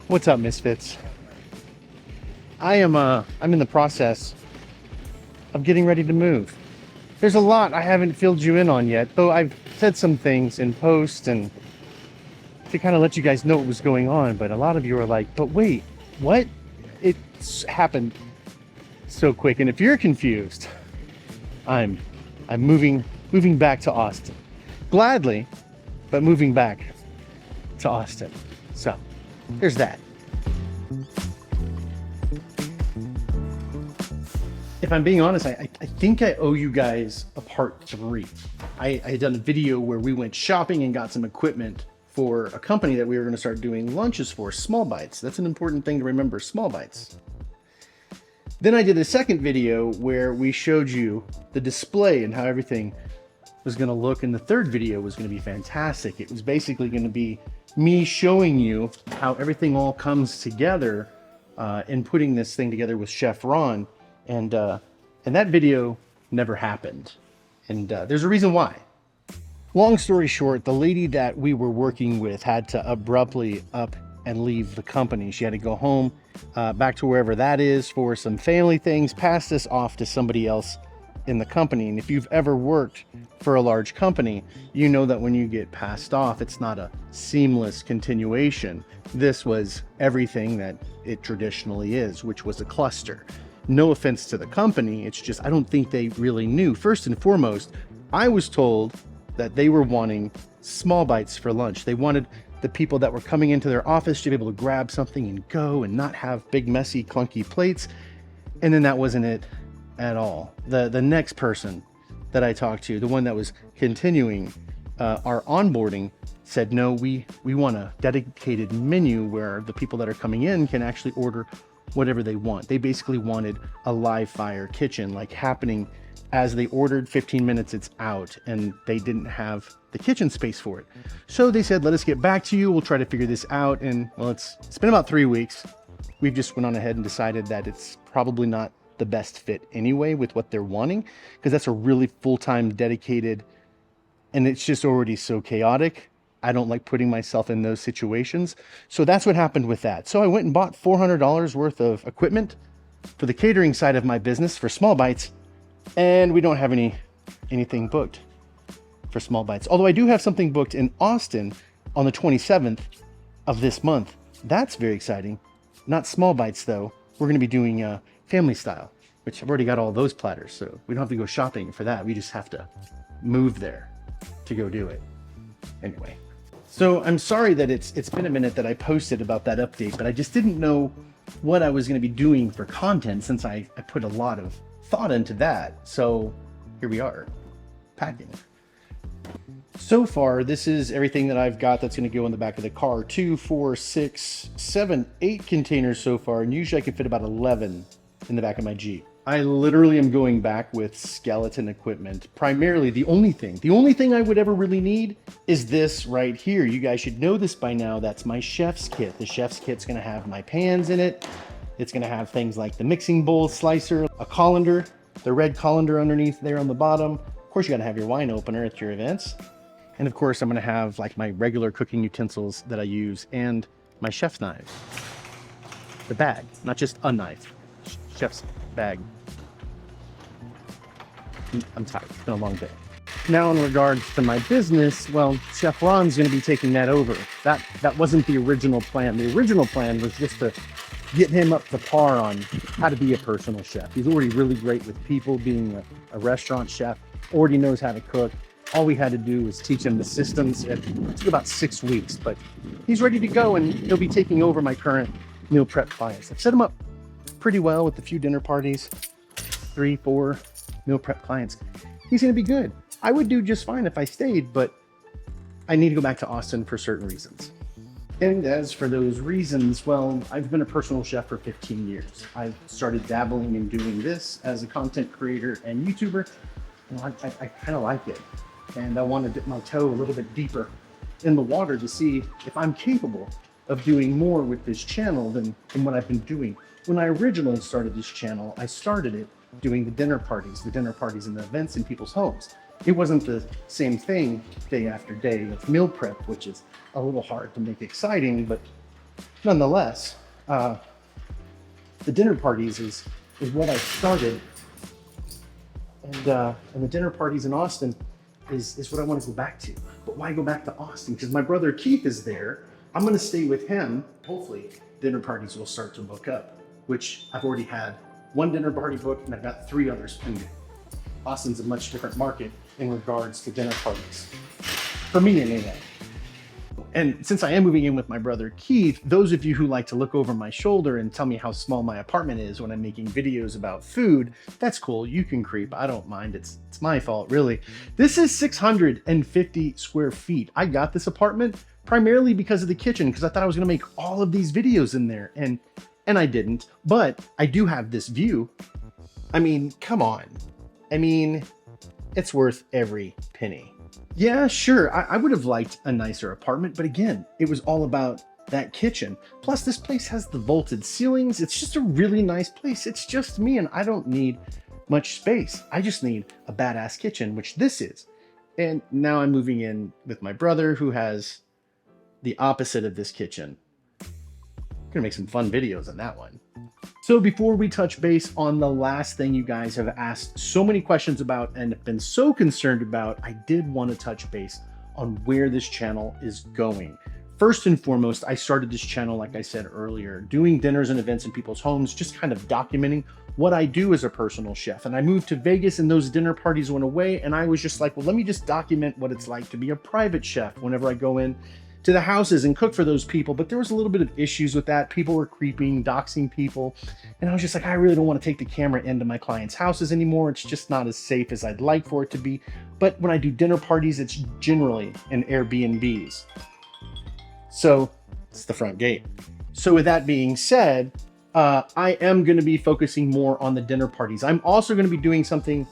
What's up, Misfits? I'm in the process of getting ready to move. There's a lot I haven't filled you in on yet, though I've said some things in post and to kind of let you guys know what was going on, but a lot of you are like, but wait, what? It's happened so quick. And if you're confused, I'm moving back to Austin. Gladly, but moving back to Austin. So, there's that. If I'm being honest, I think I owe you guys a part 3. I had done a video where we went shopping and got some equipment for a company that we were going to start doing lunches for, Small Bites. That's an important thing to remember, Small Bites. Then I did a second video where we showed you the display and how everything was going to look, and the third video was going to be fantastic. It was basically going to be me showing you how everything all comes together in putting this thing together with Chef Ron. And that video never happened. And there's a reason why. Long story short, the lady that we were working with had to abruptly up and leave the company. She had to go home, back to wherever that is for some family things, pass this off to somebody else in the company. And if you've ever worked for a large company, you know that when you get passed off, it's not a seamless continuation. This was everything that it traditionally is, which was a cluster. No offense to the company, it's just I don't think they really knew. First and foremost, I was told that they were wanting Small Bites for lunch. They wanted the people that were coming into their office to be able to grab something and go and not have big, messy, clunky plates. And then that wasn't it at all. The next person that I talked to, the one that was continuing our onboarding, said, no, we want a dedicated menu where the people that are coming in can actually order whatever they want. They basically wanted a live fire kitchen, like happening as they ordered. 15 minutes it's out, and they didn't have the kitchen space for it. So they said, let us get back to you, we'll try to figure this out. And well, it's been about 3 weeks. We've just went on ahead and decided that it's probably not the best fit anyway with what they're wanting, because that's a really full-time dedicated, and it's just already so chaotic. I don't like putting myself in those situations. So that's what happened with that. So I went and bought $400 worth of equipment for the catering side of my business for Small Bites. And we don't have anything booked for Small Bites. Although I do have something booked in Austin on the 27th of this month. That's very exciting. Not Small Bites though. We're going to be doing family style, which I've already got all those platters. So we don't have to go shopping for that. We just have to move there to go do it. Anyway. So I'm sorry that it's been a minute that I posted about that update, but I just didn't know what I was going to be doing for content since I put a lot of thought into that. So here we are, packing. So far, this is everything that I've got that's going to go in the back of the car. 2, 4, 6, 7, 8 containers so far, and usually I can fit about 11 in the back of my Jeep. I literally am going back with skeleton equipment. Primarily, the only thing I would ever really need is this right here. You guys should know this by now. That's my chef's kit. The chef's kit's gonna have my pans in it. It's gonna have things like the mixing bowl slicer, a colander, the red colander underneath there on the bottom. Of course, you gotta have your wine opener at your events. And of course, I'm gonna have like my regular cooking utensils that I use and my chef's knives. The bag, not just a knife, chef's bag. I'm tired, it's been a long day. Now in regards to my business, well, Chef Ron's gonna be taking that over. That wasn't the original plan. The original plan was just to get him up to par on how to be a personal chef. He's already really great with people, being a restaurant chef, already knows how to cook. All we had to do was teach him the systems. It took about 6 weeks, but he's ready to go, and he'll be taking over my current meal prep clients. I've set him up pretty well with a few dinner parties, 3, 4 meal prep clients. He's gonna be good. I would do just fine if I stayed, but I need to go back to Austin for certain reasons. And as for those reasons, well, I've been a personal chef for 15 years. I started dabbling in doing this as a content creator and YouTuber. And I kind of like it. And I want to dip my toe a little bit deeper in the water to see if I'm capable of doing more with this channel than what I've been doing. When I originally started this channel, I started it doing the dinner parties and the events in people's homes. It wasn't the same thing day after day of meal prep, which is a little hard to make exciting, but nonetheless, the dinner parties is what I started, and the dinner parties in Austin is what I want to go back to. But why go back to Austin? Because my brother Keith is there. I'm going to stay with him. Hopefully, dinner parties will start to book up, which I've already had one dinner party booked, and I've got 3 others pending. Austin's a much different market in regards to dinner parties, for me anyway. And since I am moving in with my brother Keith, those of you who like to look over my shoulder and tell me how small my apartment is when I'm making videos about food, that's cool. You can creep. I don't mind. It's my fault, really. This is 650 square feet. I got this apartment primarily because of the kitchen, because I thought I was going to make all of these videos in there, and I didn't. But I do have this view. I mean, come on. I mean, it's worth every penny. Yeah, sure, I would have liked a nicer apartment, but again, it was all about that kitchen. Plus, this place has the vaulted ceilings. It's just a really nice place. It's just me, and I don't need much space. I just need a badass kitchen, which this is. And now I'm moving in with my brother, who has the opposite of this kitchen. Gonna make some fun videos on that one. So before we touch base on the last thing you guys have asked so many questions about and been so concerned about, I did want to touch base on where this channel is going. First and foremost, I started this channel, like I said earlier, doing dinners and events in people's homes, just kind of documenting what I do as a personal chef. And I moved to Vegas and those dinner parties went away, and I was just like, well, let me just document what it's like to be a private chef whenever I go in to the houses and cook for those people. But there was a little bit of issues with that. People were creeping, doxing people. And I was just like, I really don't want to take the camera into my clients' houses anymore. It's just not as safe as I'd like for it to be. But when I do dinner parties, it's generally in Airbnbs. So it's the front gate. So with that being said, I am going to be focusing more on the dinner parties. I'm also going to be doing something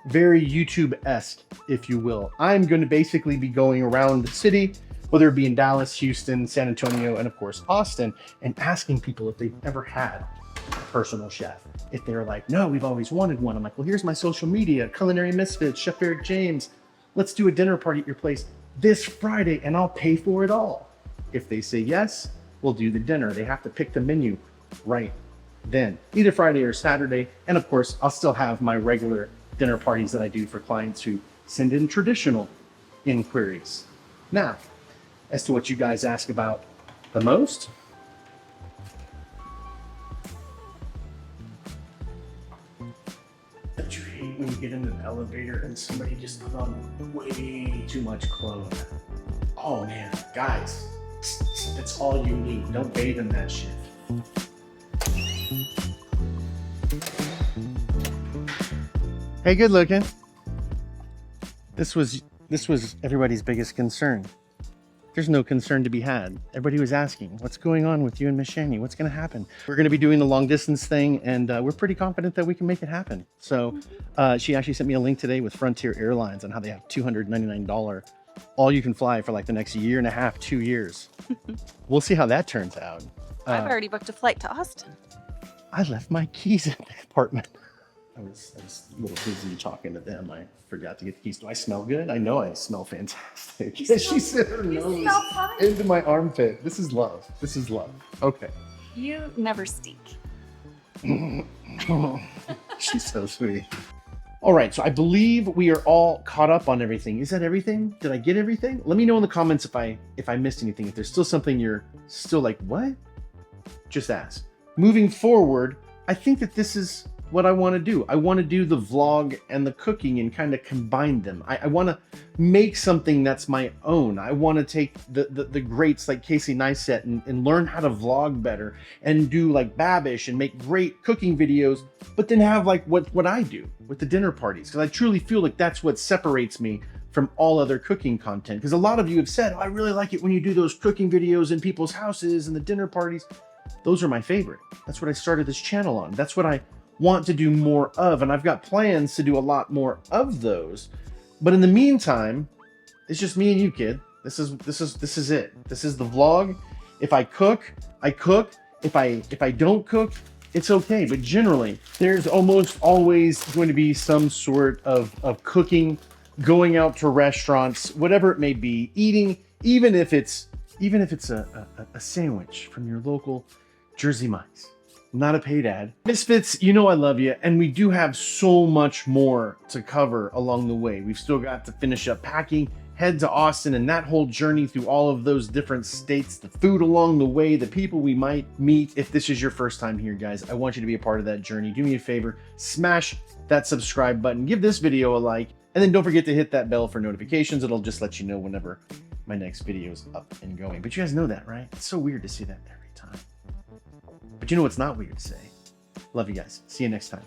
very YouTube-esque, if you will. I'm going to basically be going around the city, whether it be in Dallas, Houston, San Antonio, and of course, Austin, and asking people if they've ever had a personal chef. If they're like, no, we've always wanted one. I'm like, well, here's my social media, Culinary Misfits, Chef Eric James. Let's do a dinner party at your place this Friday, and I'll pay for it all. If they say yes, we'll do the dinner. They have to pick the menu right then, either Friday or Saturday. And of course, I'll still have my regular dinner parties that I do for clients who send in traditional inquiries. Now, as to what you guys ask about the most, don't you hate when you get in an elevator and somebody just put on way too much clothes? Oh man, guys, that's all you need. Don't bathe in that shit. Hey, good looking. This was everybody's biggest concern. There's no concern to be had. Everybody was asking, what's going on with you and Miss Shani? What's going to happen? We're going to be doing the long distance thing, and we're pretty confident that we can make it happen. So she actually sent me a link today with Frontier Airlines on how they have $299 all you can fly for like the next year and a half, 2 years. We'll see how that turns out. I've already booked a flight to Austin. I left my keys in the apartment. I was a little busy talking to them. I forgot to get the keys. Do I smell good? I know I smell fantastic. She said her nose into my armpit. This is love. This is love. Okay. You never stink. She's so sweet. All right, so I believe we are all caught up on everything. Is that everything? Did I get everything? Let me know in the comments if I missed anything. If there's still something you're still like, what? Just ask. Moving forward, I think that this is what I want to do. I want to do the vlog and the cooking and kind of combine them. I want to make something that's my own. I want to take the greats like Casey Neistat and learn how to vlog better and do like Babish and make great cooking videos, but then have like what I do with the dinner parties. Because I truly feel like that's what separates me from all other cooking content. Because a lot of you have said, oh, I really like it when you do those cooking videos in people's houses and the dinner parties. Those are my favorite. That's what I started this channel on. That's what I want to do more of, and I've got plans to do a lot more of those. But in the meantime, it's just me and you, kid. This is it. This is the vlog. If I cook, I cook. If I don't cook, it's okay. But generally, there's almost always going to be some sort of cooking, going out to restaurants, whatever it may be, eating, even if it's even if it's a sandwich from your local Jersey Mike's. Not a paid ad. Misfits, you know I love you, and we do have so much more to cover along the way. We've still got to finish up packing, head to Austin, and that whole journey through all of those different states, the food along the way, the people we might meet. If this is your first time here, guys, I want you to be a part of that journey. Do me a favor, smash that subscribe button, give this video a like, and then don't forget to hit that bell for notifications. It'll just let you know whenever my next video is up and going. But you guys know that, right? It's so weird to see that every time. But you know what's not weird to say? Love you guys. See you next time.